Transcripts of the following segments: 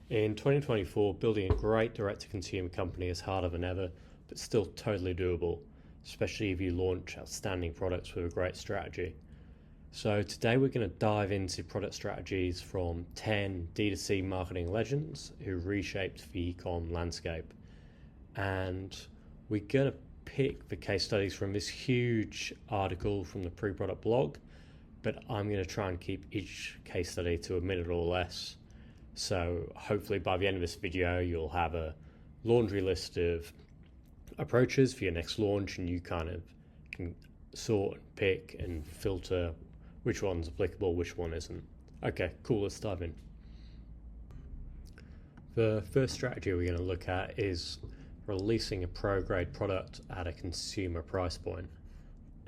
In 2024, building a great direct-to-consumer company is harder than ever, but still totally doable, especially if you launch outstanding products with a great strategy. So today we're going to dive into product strategies from 10 D2C marketing legends who reshaped the e-com landscape. And we're going to pick the case studies from this huge article from the pre-product blog, but I'm going to try and keep each case study to a minute or less. So hopefully by the end of this video, you'll have a laundry list of approaches for your next launch, and you kind of can sort and pick and filter which one's applicable, which one isn't. Okay, cool, let's dive in. The first strategy we're going to look at is releasing a pro-grade product at a consumer price point.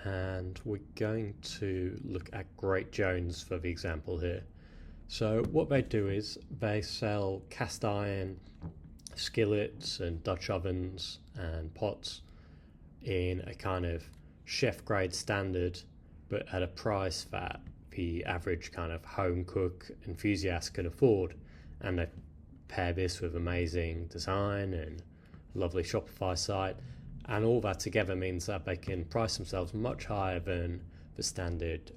And we're going to look at Great Jones for the example here. So what they do is they sell cast iron skillets and Dutch ovens and pots in a kind of chef grade standard, but at a price that the average kind of home cook enthusiast can afford. And they pair this with amazing design and lovely Shopify site. And all that together means that they can price themselves much higher than the standard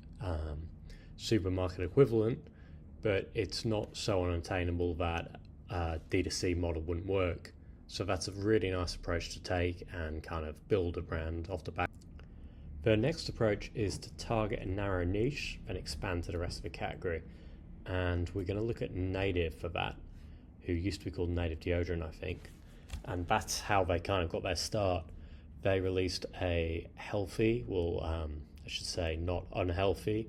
supermarket equivalent, but it's not so unattainable that a D2C model wouldn't work. So that's a really nice approach to take and kind of build a brand off the back. The next approach is to target a narrow niche and expand to the rest of the category. And we're going to look at Native for that, who used to be called Native Deodorant, I think. And that's how they kind of got their start. They released a healthy, I should say not unhealthy,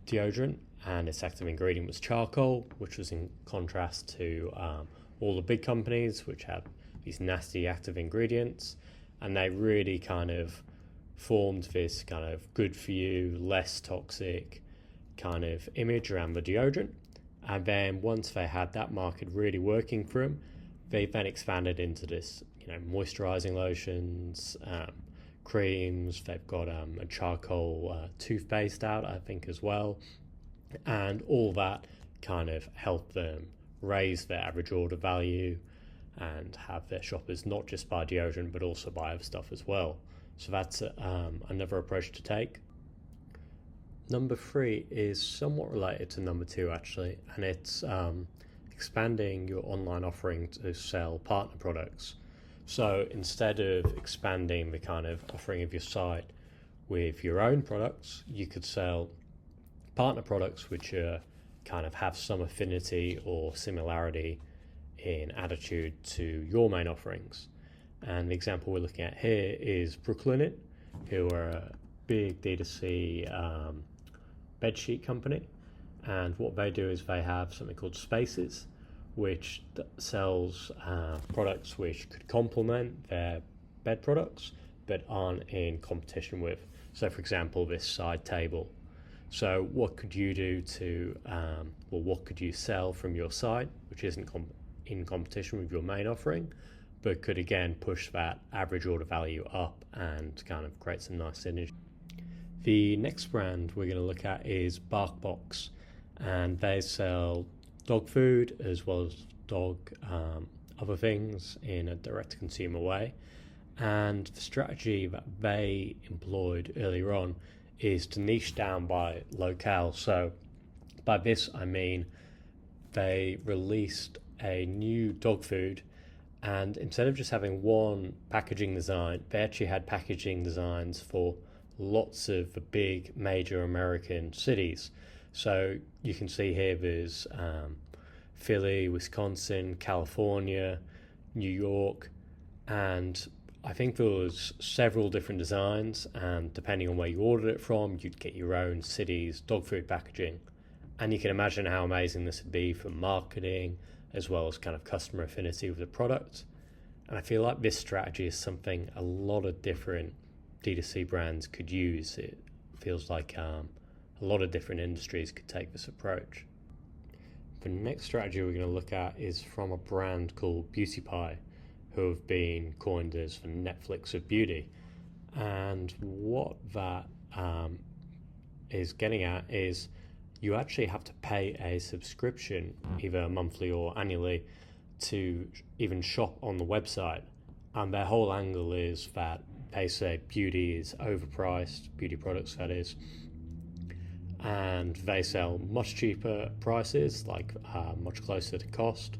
deodorant, and its active ingredient was charcoal, which was in contrast to all the big companies which have these nasty active ingredients. And they really kind of formed this kind of good for you, less toxic kind of image around the deodorant. And then once they had that market really working for them, they then expanded into this, moisturizing lotions, creams. They've got a charcoal toothpaste out, I think, as well. And all that kind of helped them raise their average order value and have their shoppers not just buy deodorant, but also buy other stuff as well. So that's another approach to take. Number 3 is somewhat related to number 2, actually, and it's expanding your online offering to sell partner products. So instead of expanding the kind of offering of your site with your own products, you could sell partner products which are kind of have some affinity or similarity in attitude to your main offerings. And the example we're looking at here is Brooklinen, who are a big D2C bedsheet company. And what they do is they have something called Spaces, which sells products which could complement their bed products, but aren't in competition with. So for example, this side table. So what could you do to, what could you sell from your site, which isn't in competition with your main offering, but could again push that average order value up and kind of create some nice synergy. The next brand we're going to look at is BarkBox, and they sell dog food as well as dog other things in a direct-to-consumer way. And the strategy that they employed earlier on is to niche down by locale. So by this I mean they released a new dog food, and instead of just having one packaging design, they actually had packaging designs for lots of the big major American cities. So you can see here there's Philly, Wisconsin, California, New York, and I think there was several different designs, and depending on where you ordered it from, you'd get your own city's dog food packaging. And you can imagine how amazing this would be for marketing as well as kind of customer affinity with the product. And I feel like this strategy is something a lot of different D2C brands could use. It feels like a lot of different industries could take this approach. The next strategy we're going to look at is from a brand called Beauty Pie, who have been coined as the Netflix of beauty. And what that is getting at is you actually have to pay a subscription, either monthly or annually, to even shop on the website. And their whole angle is that they say beauty is overpriced, beauty products that is, and they sell much cheaper prices, like much closer to cost,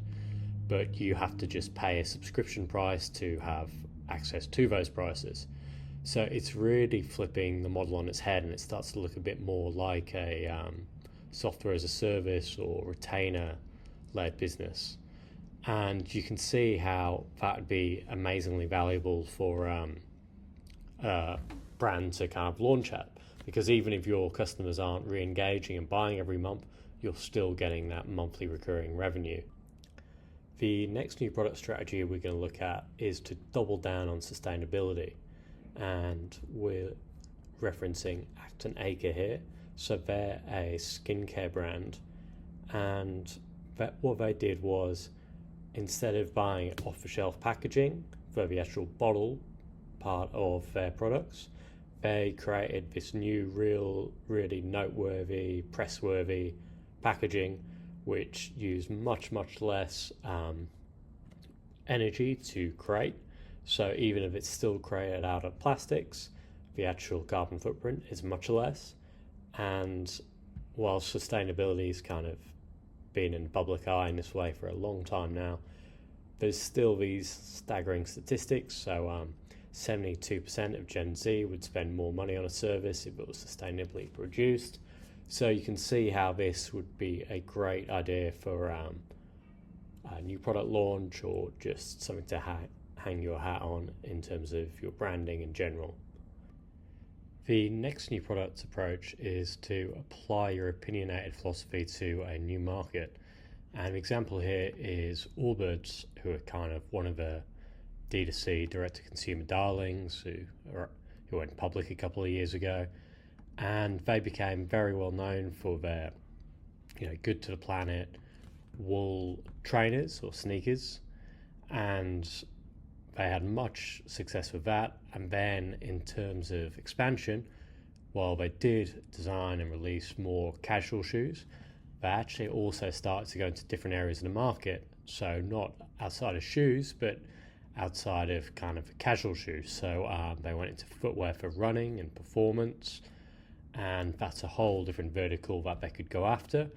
but you have to just pay a subscription price to have access to those prices. So it's really flipping the model on its head, and it starts to look a bit more like a software as a service or retainer-led business. And you can see how that would be amazingly valuable for a brand to kind of launch at, because even if your customers aren't re-engaging and buying every month, you're still getting that monthly recurring revenue. The next new product strategy we're going to look at is to double down on sustainability, and we're referencing Acton Acre here. So they're a skincare brand, and what they did was, instead of buying off-the-shelf packaging for the actual bottle part of their products, they created this new really noteworthy, press-worthy packaging which used much less energy to create. So even if it's still created out of plastics, the actual carbon footprint is much less. And while sustainability has kind of been in the public eye in this way for a long time now, there's still these staggering statistics. So 72% of Gen Z would spend more money on a service if it was sustainably produced. So you can see how this would be a great idea for a new product launch, or just something to hang your hat on in terms of your branding in general. The next new product approach is to apply your opinionated philosophy to a new market. And an example here is Allbirds, who are kind of one of the DTC direct-to-consumer darlings who went public a couple of years ago. And they became very well known for their good to the planet wool trainers or sneakers, and they had much success with that. And then in terms of expansion, while they did design and release more casual shoes, they actually also started to go into different areas of the market. So not outside of shoes, but outside of kind of casual shoes. So they went into footwear for running and performance, and that's a whole different vertical that they could go after,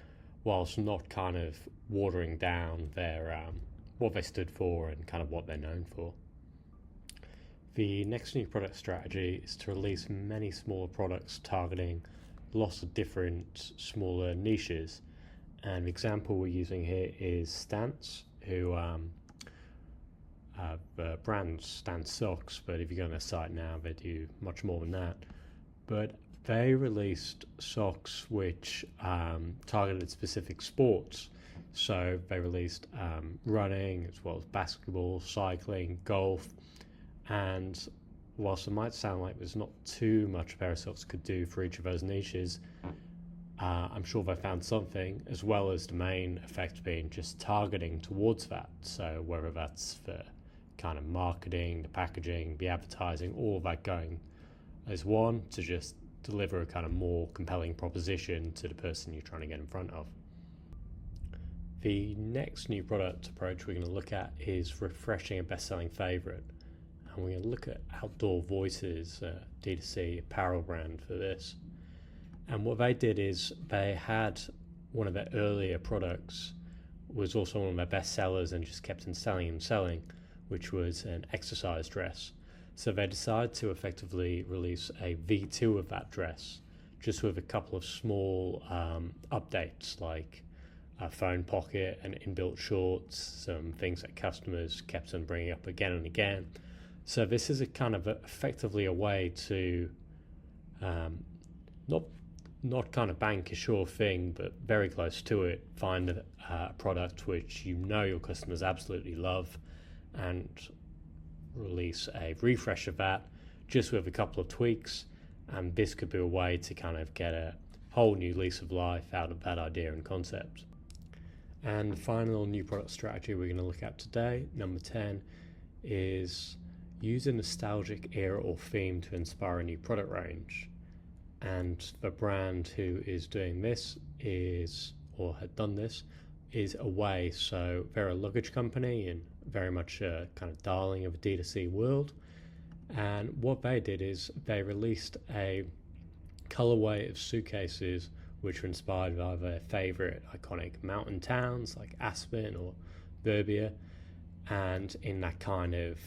whilst not kind of watering down their what they stood for and kind of what they're known for. The next new product strategy is to release many smaller products targeting lots of different smaller niches. And the example we're using here is Stance, who the brand Stance socks, but if you go on their site now, they do much more than that. But they released socks which targeted specific sports. So they released running, as well as basketball, cycling, golf. And whilst it might sound like there's not too much a pair of socks could do for each of those niches, I'm sure they found something, as well as the main effect being just targeting towards that. So whether that's for kind of marketing, the packaging, the advertising, all of that going as one to just deliver a kind of more compelling proposition to the person you're trying to get in front of. The next new product approach we're going to look at is refreshing a best-selling favorite. And we're going to look at Outdoor Voices, D2C apparel brand for this. And what they did is they had one of their earlier products was also one of their best sellers and just kept on selling, which was an exercise dress. So they decided to effectively release a V2 of that dress, just with a couple of small updates, like a phone pocket and inbuilt shorts, some things that customers kept on bringing up again and again. So this is a kind of effectively a way to not kind of bank a sure thing, but very close to it, find a product which your customers absolutely love, and release a refresh of that just with a couple of tweaks. And this could be a way to kind of get a whole new lease of life out of that idea and concept. And the final new product strategy we're going to look at today, number 10, is use a nostalgic era or theme to inspire a new product range. And the brand who is doing this is, or had done this, is Away. So they're a luggage company and very much a kind of darling of a DTC world. And what they did is they released a colorway of suitcases which were inspired by their favorite iconic mountain towns like Aspen or Burbia, and in that kind of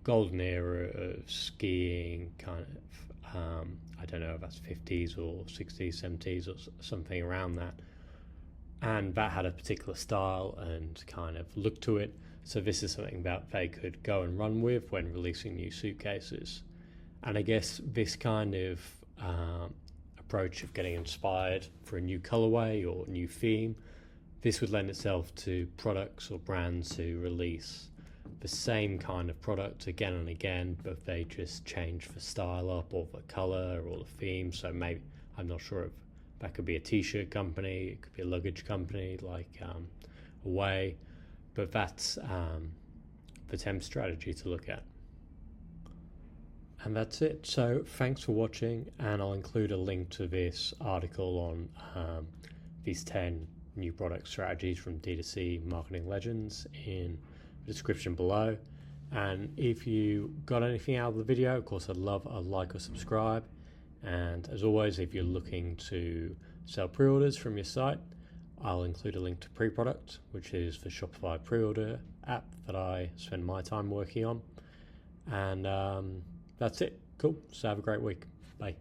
golden era of skiing, kind of I don't know if that's 50s or 60s, 70s or something around that. And that had a particular style and kind of look to it. So this is something that they could go and run with when releasing new suitcases. And I guess this kind of approach of getting inspired for a new colorway or new theme, this would lend itself to products or brands who release the same kind of product again and again, but they just change the style up or the color or the theme. So maybe, I'm not sure if that could be a t-shirt company, it could be a luggage company like Away, but that's the Thames strategy to look at. And that's it. So thanks for watching, and I'll include a link to this article on these 10 new product strategies from D2C Marketing Legends in the description below. And if you got anything out of the video, of course I'd love a like or subscribe. And as always, if you're looking to sell pre-orders from your site, I'll include a link to pre-product, which is the Shopify pre-order app that I spend my time working on. And that's it. Cool. So have a great week. Bye.